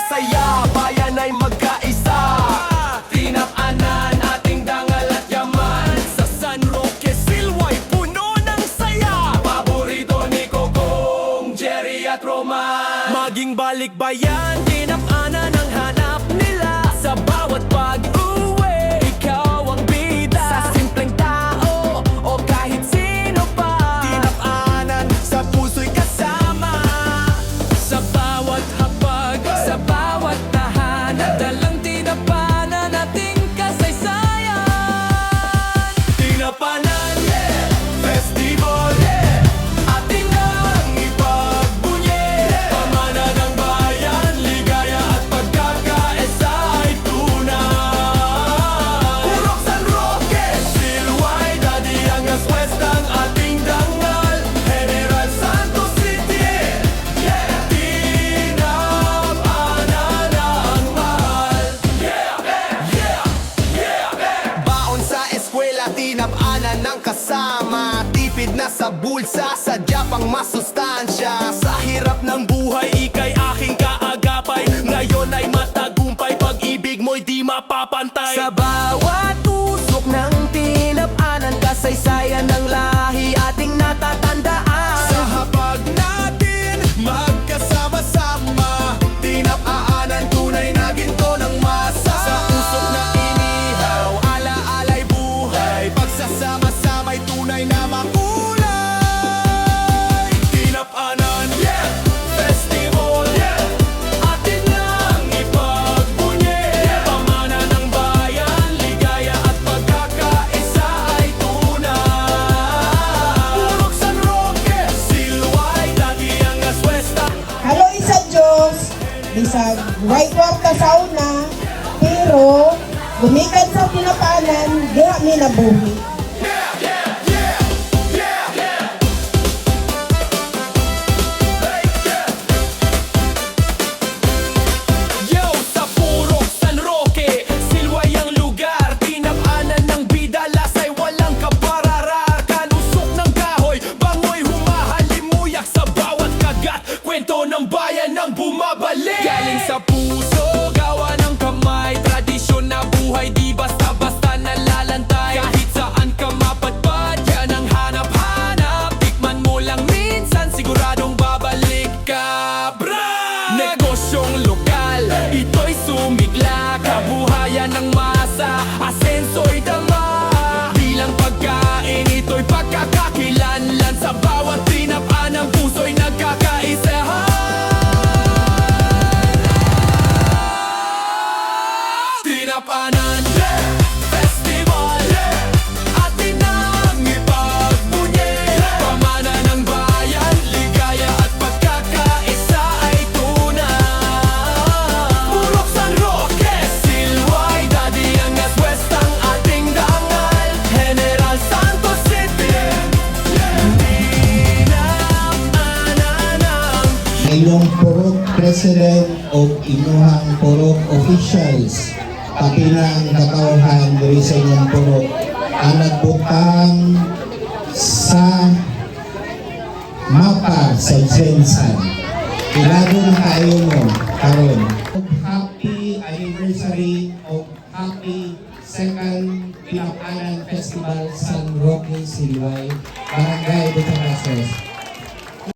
saya, bayan ay magkaisa. Tinap-anan ating dangal at yaman. Sa San Roque, Silway, puno ng saya. Paborito ni Kokong, Jerry at Roman. Maging balikbayan, tinap-anan ang hanap nila. Sa bawat pag-uwi, ikaw ang bida. Sa simpleng tao o kahit sino pa, tinap-anan sa puso'y kasama. Sa bawat hapag, sa bawat tahanan, dalang tinapanan ating kasaysayan. Tinapanan, yeah! Festival, yeah! Ating nang ipagbunyi, yeah! Pamana ng bayan, ligaya at pagkakaisa ay tunay. Purok San Roque, Silway, Dadiangas West ang ating dangal. General Santos City, yeah! Tinapanan ang mahal. Baon sa eskwela, tinap-anan ng kasama. Tipid na sa bulsa, sadya pang masustansya. Sa hirap ng buhay, ika'y aking kaagapay. Ngayon ay matagumpay, pag-ibig mo'y di mapapantay. Sa bawat usok ng tinap-anan, kasaysayan ng lahi ating natatandaan. Sa hapag natin, magkasama-sama, tinap-aanan, tunay na ginto ng masa. Sa usok na inihaw, ala-alay buhay, pagsasama-sama'y tunay na makulay. Tinap-anan, yeah! Festival, yeah! Atin lang ipagbunyi, yeah! Pamana ng bayan, ligaya at pagkakaisa ay tunay. Purok San Roque, Silway, Dadiangas West. Halo isa Diyos, bisag right walk ka sa una, pero gumikan sa tinapanan, diha mi nabuhi. Yo, sa Purok San Roque, Silway ang lugar. Tinap-anan ng bida, lasay walang kapararar. Kalusok ng kahoy, bangoy humahalimuyak sa bawat kagat. Kwento ng bayan ang bumabalik. Galing sa puso, gawa ng kamay. Tradisyon na buhay, di basta-basta nalalantay. Kahit saan ka mapadpad, yan ang hanap-hanap. Tikman mo lang minsan, siguradong babalik ka, bra! Negosyong lokal, ito'y sumigla. Kabuhayan ng masa, asenso'y dama. Bilang pagkain, ito'y pagkakakilanlan. Sa bawat tinap-an, ang puso'y nagkakaisahan. Tinap-anan, yeah! Festival, yeah! Atin ang ipagbunyi, yeah! Pamana ng bayan, ligaya at pagkakaisa ay tunay. Purok San Roque, Silway, Dadiangas West ang ating dangal. General Santos City, yeah! Tinap-anan ang Inyong purok president o inyong purok officials, pati ng katauhan diri sa inyong purok, ang nagbutang sa mapa sa Jensen. Ilado na kayo mo karon. Happy anniversary of happy second Tinap-anan Festival San Roque Silway, Barangay Butacases.